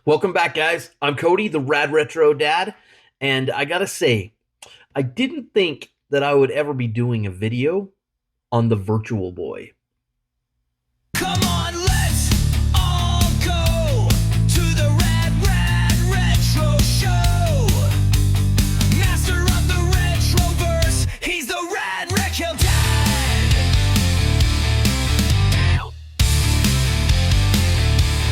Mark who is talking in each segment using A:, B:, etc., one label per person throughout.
A: Welcome back, guys. I'm Cody, the Rad Retro Dad, and I gotta say, I didn't think that I would ever be doing a video on the Virtual Boy.
B: Come on, let's all go to the Rad Retro Show. Master of the Retroverse, he's the Rad Retro Dad.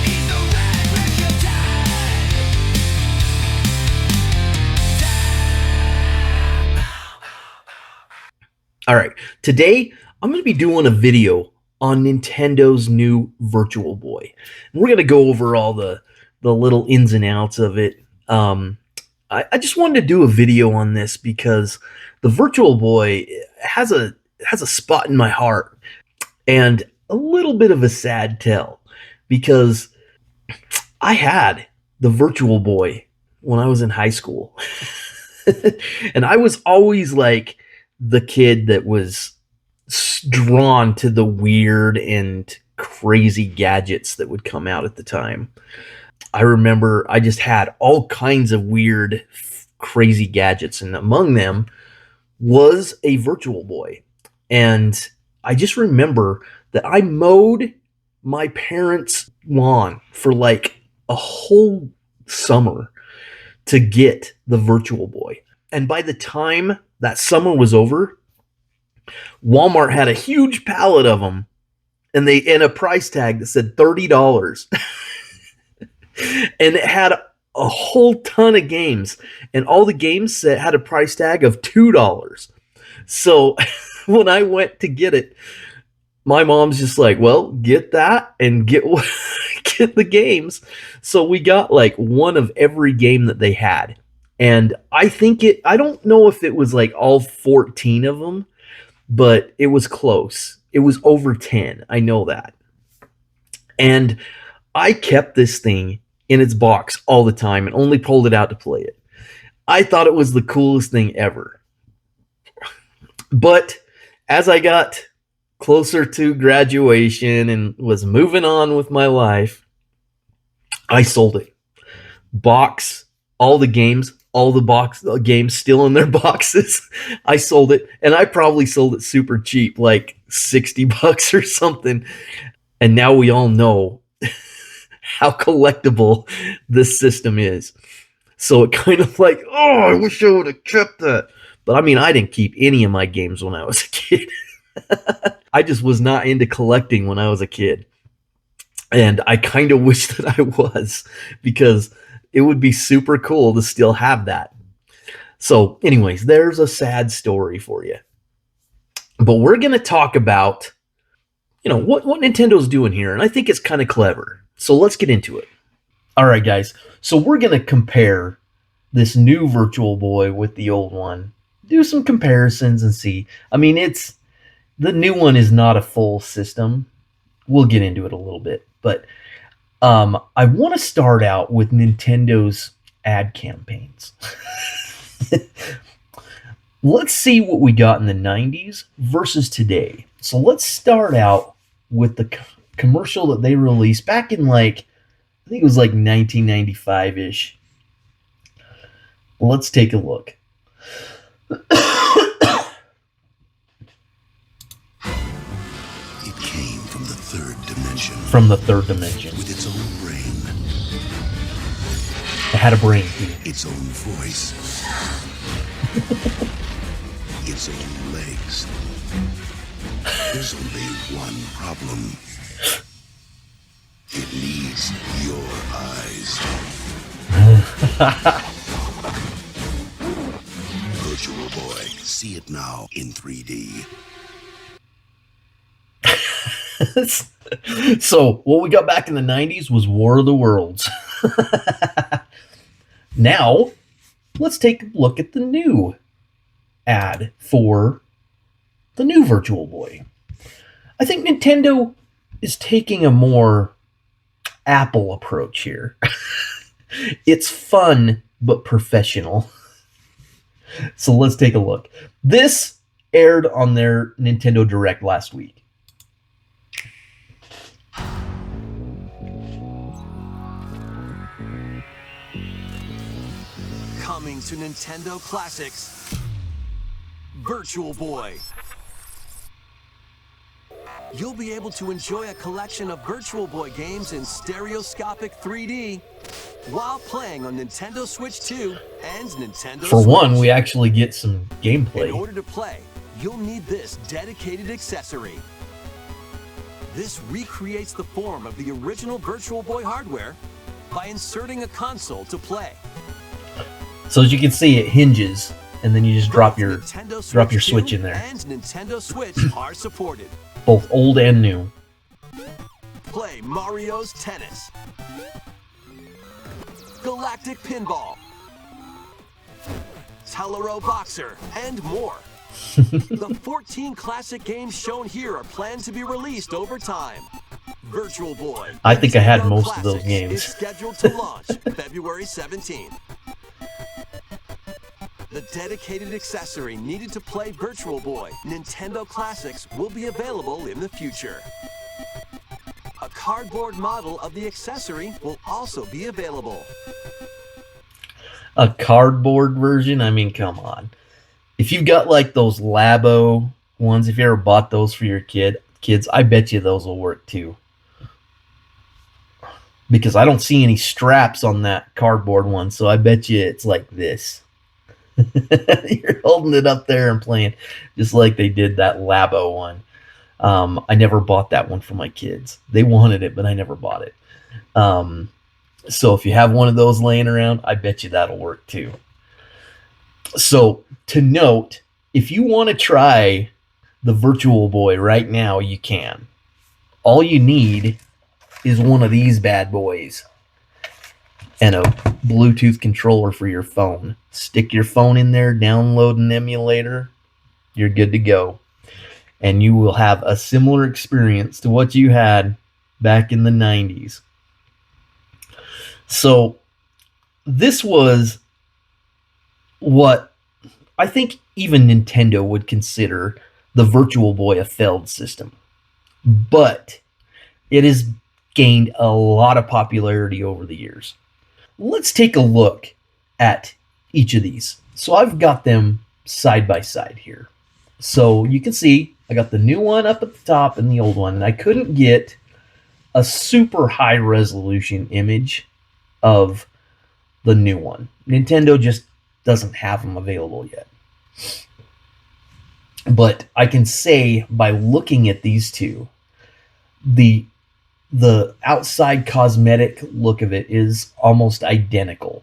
B: He's the Rad Retro Dad.
A: All right, today I'm gonna be doing a video on Nintendo's new Virtual Boy. And we're gonna go over all the little ins and outs of it. I just wanted to do a video on this because the Virtual Boy has a spot in my heart and a little bit of a sad tale because I had the Virtual Boy when I was in high school. And I was always like the kid that was drawn to the weird and crazy gadgets that would come out at the time. I remember I just had all kinds of weird, crazy gadgets, and among them was a Virtual Boy. And I just remember that I mowed my parents' lawn for like a whole summer to get the Virtual Boy. And by the time that summer was over, Walmart had a huge pallet of them, and a price tag that said $30. And it had a whole ton of games, and all the games had a price tag of $2. So when I went to get it, my mom's just like, well, get that and get get the games. So we got like one of every game that they had. And I don't know if it was like all 14 of them, but it was close. It was over 10. I know that. And I kept this thing in its box all the time and only pulled it out to play it. I thought it was the coolest thing ever. But as I got closer to graduation and was moving on with my life, I sold it. Box, all the games, all the games still in their boxes. I sold it, and I probably sold it super cheap, like $60 or something. And now we all know how collectible this system is. So it kind of like, oh, I wish I would have kept that. But I mean, I didn't keep any of my games when I was a kid. I just was not into collecting when I was a kid. And I kind of wish that I was, because it would be super cool to still have that. So anyways, there's a sad story for you. But we're going to talk about, what Nintendo's doing here. And I think it's kind of clever. So let's get into it. All right, guys. So we're going to compare this new Virtual Boy with the old one. Do some comparisons and see. I mean, the new one is not a full system. We'll get into it a little bit. But I want to start out with Nintendo's ad campaigns. Let's see what we got in the 90s versus today. So let's start out with the commercial that they released back in I think it was like 1995-ish. Let's take a look.
C: It came from the third dimension.
A: From the third dimension.
C: With its own brain.
A: It had a brain too.
C: Its own voice. Its own legs. There's only one problem. It needs your eyes. Virtual Boy. See it now in 3D.
A: So what we got back in the 90s was War of the Worlds. Now, let's take a look at the new ad for the new Virtual Boy. I think Nintendo is taking a more Apple approach here. It's fun, but professional. So let's take a look. This aired on their Nintendo Direct last week.
D: Coming to Nintendo Classics, Virtual Boy. You'll be able to enjoy a collection of Virtual Boy games in stereoscopic 3D while playing on Nintendo Switch 2 and Nintendo
A: For
D: Switch.
A: one, we actually get some
D: In
A: gameplay.
D: order to play, you'll need this dedicated accessory. This recreates the form of the original Virtual Boy hardware by inserting a console to play.
A: So as you can see, it hinges, and then you just drop your
D: Nintendo
A: drop your
D: Switch
A: Switch
D: 2
A: in there.
D: And Nintendo Switch are supported.
A: Both old and new.
D: Play Mario's Tennis, Galactic Pinball, Telero Boxer, and more. The 14 classic games shown here are planned to be released over time. Virtual Boy.
A: I think I had
D: Nintendo
A: most of those
D: Classics
A: games.
D: is scheduled to launch February 17th. The dedicated accessory needed to play Virtual Boy Nintendo Classics will be available in the future. A cardboard model of the accessory will also be available.
A: A cardboard version? I mean, come on. If you've got like those Labo ones, if you ever bought those for your kids, I bet you those will work too. Because I don't see any straps on that cardboard one, so I bet you it's like this. You're holding it up there and playing just like they did that Labo one. I never bought that one for my kids. They wanted it, but I never bought it. So if you have one of those laying around, I bet you that'll work too. So to note, if you want to try the Virtual Boy right now, you can. All you need is one of these bad boys and a Bluetooth controller for your phone. Stick your phone in there, download an emulator, you're good to go. And you will have a similar experience to what you had back in the 90s. So this was what I think even Nintendo would consider the Virtual Boy a failed system. But it has gained a lot of popularity over the years. Let's take a look at each of these. So I've got them side by side here. So you can see I got the new one up at the top and the old one, and I couldn't get a super high resolution image of the new one. Nintendo just doesn't have them available yet. But I can say by looking at these two, the outside cosmetic look of it is almost identical.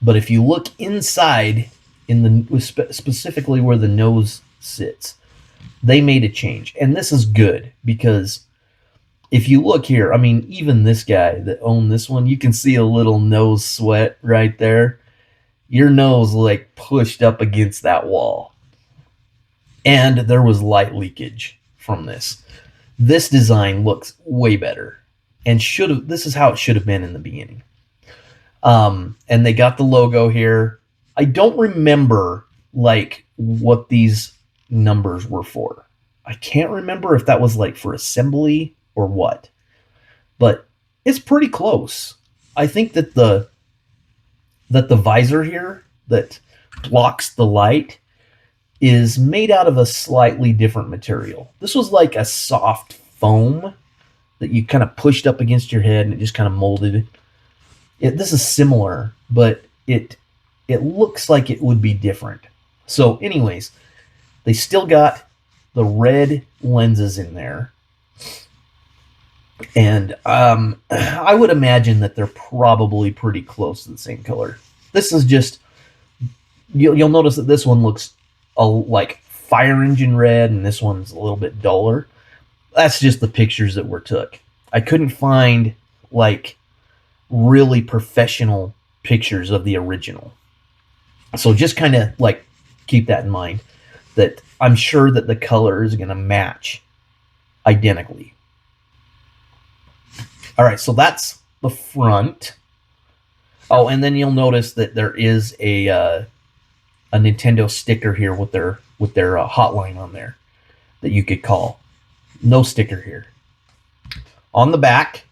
A: But if you look inside, in the specifically where the nose sits, they made a change. And this is good because if you look here, I mean, even this guy that owned this one, you can see a little nose sweat right there. Your nose like pushed up against that wall. And there was light leakage from this. This design looks way better, and this is how it should have been in the beginning. And they got the logo here. I don't remember like what these numbers were for. I can't remember if that was like for assembly or what, but it's pretty close. I think that the visor here that blocks the light is made out of a slightly different material. This was like a soft foam that you kind of pushed up against your head and it just kind of molded. This is similar, but it looks like it would be different. So anyways, they still got the red lenses in there. And I would imagine that they're probably pretty close to the same color. This is just, you'll notice that this one looks like fire engine red, and this one's a little bit duller. That's just the pictures that were took. I couldn't find like really professional pictures of the original. So just kind of like keep that in mind, that I'm sure that the color is going to match identically. All right, so that's the front. Oh, and then you'll notice that there is a Nintendo sticker here with their hotline on there that you could call. No sticker here. On the back,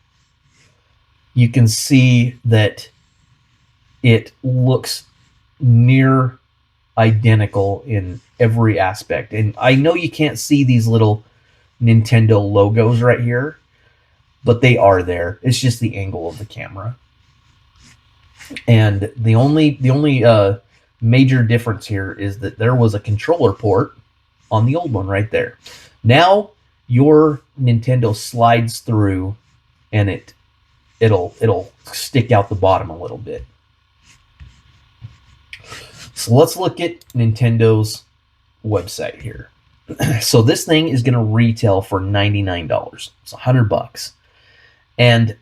A: you can see that it looks near identical in every aspect. And I know you can't see these little Nintendo logos right here, but they are there. It's just the angle of the camera. And the only major difference here is that there was a controller port on the old one right there. Now your Nintendo slides through, and it'll stick out the bottom a little bit. So let's look at Nintendo's website here. So this thing is going to retail for $99. It's $100. And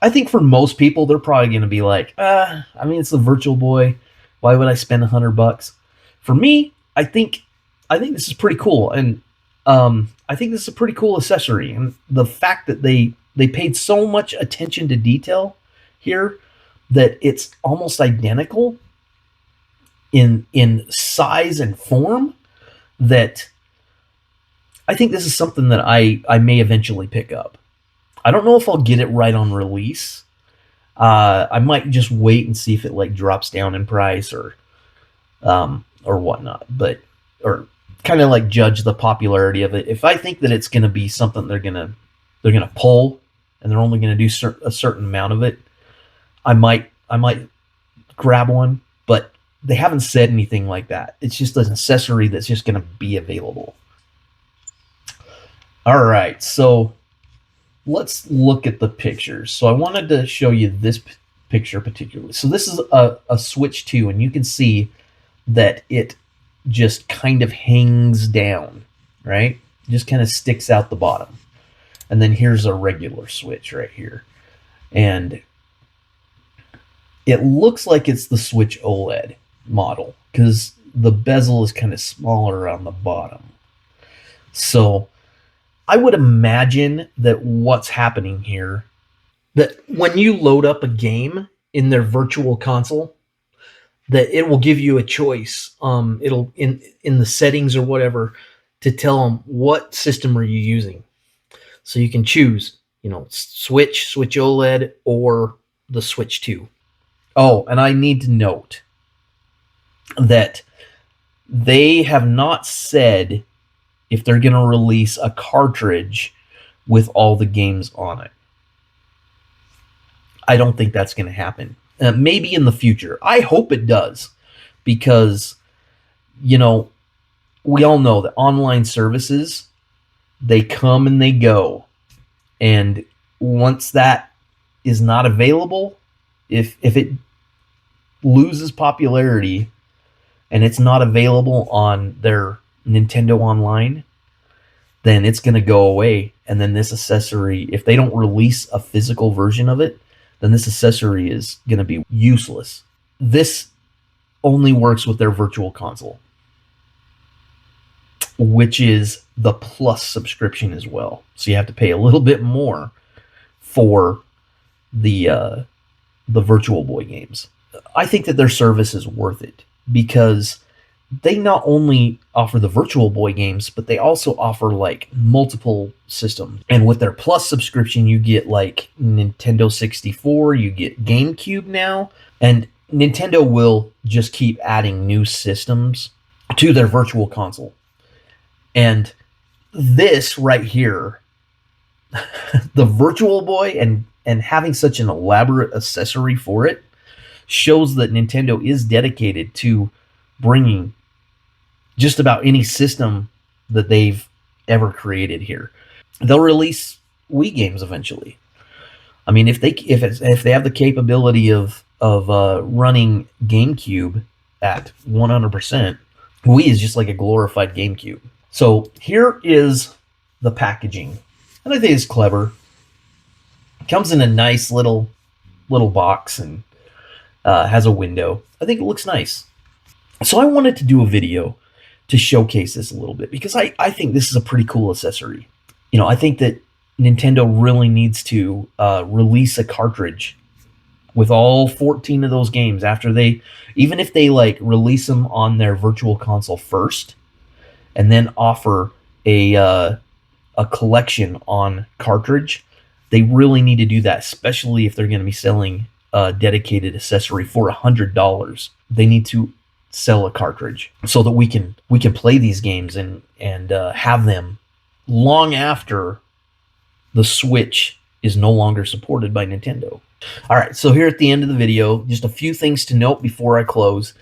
A: I think for most people, they're probably going to be like, I mean, it's the Virtual Boy. Why would I spend $100? For me, I think this is pretty cool, and I think this is a pretty cool accessory. And the fact that they paid so much attention to detail here that it's almost identical in size and form, that I think this is something that I may eventually pick up. I don't know if I'll get it right on release. I might just wait and see if it like drops down in price or whatnot, or kind of like judge the popularity of it. If I think that it's going to be something they're gonna pull and they're only going to do a certain amount of it, I might grab one. But they haven't said anything like that. It's just an accessory that's just going to be available. All right, so let's look at the pictures. So I wanted to show you this picture particularly. So this is a Switch 2, and you can see that it just kind of hangs down, right? Just kind of sticks out the bottom. And then here's a regular Switch right here. And it looks like it's the Switch OLED model because the bezel is kind of smaller on the bottom. So I would imagine that what's happening here, that when you load up a game in their virtual console, that it will give you a choice. It'll in the settings or whatever to tell them what system are you using. So you can choose, Switch OLED, or the Switch 2. Oh, and I need to note that they have not said if they're going to release a cartridge with all the games on it. I don't think that's going to happen. Maybe in the future. I hope it does, because, we all know that online services, they come and they go. And once that is not available, if it loses popularity and it's not available on their Nintendo Online, then it's going to go away. And then this accessory, if they don't release a physical version of it, then this accessory is going to be useless. This only works with their virtual console, which is the Plus subscription as well. So you have to pay a little bit more for the Virtual Boy games. I think that their service is worth it, because they not only offer the Virtual Boy games, but they also offer like multiple systems. And with their Plus subscription, you get like Nintendo 64, you get GameCube now, and Nintendo will just keep adding new systems to their virtual console. And this right here, the Virtual Boy, and having such an elaborate accessory for it, shows that Nintendo is dedicated to bringing just about any system that they've ever created here. They'll release Wii games eventually. I mean, if they have the capability of running GameCube at 100%, Wii is just like a glorified GameCube. So here is the packaging, and I think it's clever. It comes in a nice little box and has a window. I think it looks nice. So I wanted to do a video to showcase this a little bit, because I think this is a pretty cool accessory. I think that Nintendo really needs to release a cartridge with all 14 of those games after even if they like release them on their virtual console first, and then offer a collection on cartridge. They really need to do that, especially if they're going to be selling dedicated accessory for $100. They need to sell a cartridge so that we can play these games and have them long after the Switch is no longer supported by Nintendo. All right, so here at the end of the video, just a few things to note before I close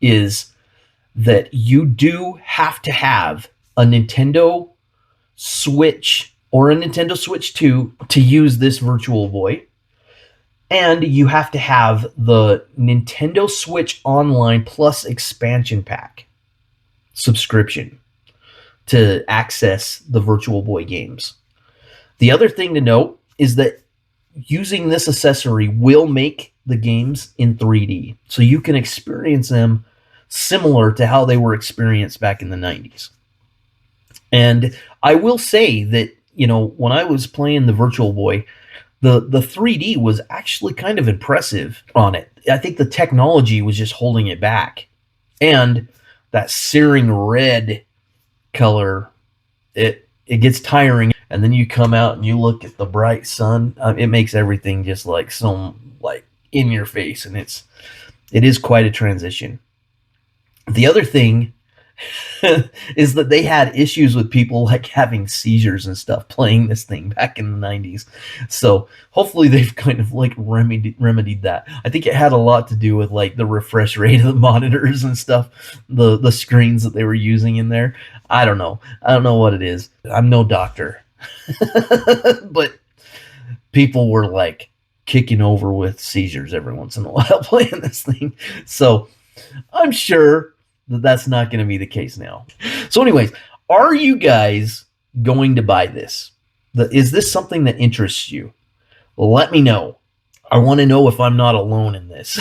A: is that you do have to have a Nintendo Switch or a Nintendo Switch 2 to use this Virtual Boy. And you have to have the Nintendo Switch Online Plus expansion pack subscription to access the Virtual Boy games. The other thing to note is that using this accessory will make the games in 3D, so you can experience them similar to how they were experienced back in the 90s. And I will say that, you know, when I was playing the Virtual Boy, the 3D was actually kind of impressive on it. I think the technology was just holding it back. And that searing red color, it gets tiring. And then you come out and you look at the bright sun. It makes everything just like in your face, and it is quite a transition. The other thing is that they had issues with people like having seizures and stuff playing this thing back in the 90s. So hopefully they've kind of like remedied that. I think it had a lot to do with like the refresh rate of the monitors and stuff, the screens that they were using in there. I don't know what it is. I'm no doctor. But people were like kicking over with seizures every once in a while playing this thing. So I'm sure that's not going to be the case now. So anyways, are you guys going to buy this? Is this something that interests you? Let me know. I want to know if I'm not alone in this.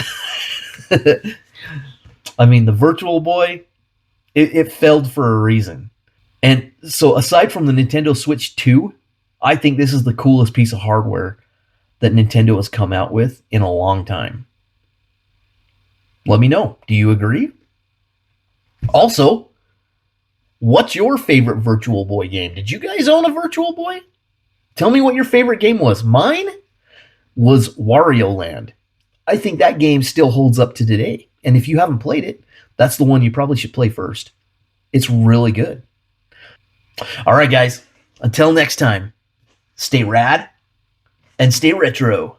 A: I mean, the Virtual Boy, it failed for a reason. And so aside from the Nintendo Switch 2, I think this is the coolest piece of hardware that Nintendo has come out with in a long time. Let me know. Do you agree? Also, what's your favorite Virtual Boy game? Did you guys own a Virtual Boy? Tell me what your favorite game was. Mine was Wario Land. I think that game still holds up to today. And if you haven't played it, that's the one you probably should play first. It's really good. All right, guys. Until next time, stay rad and stay retro.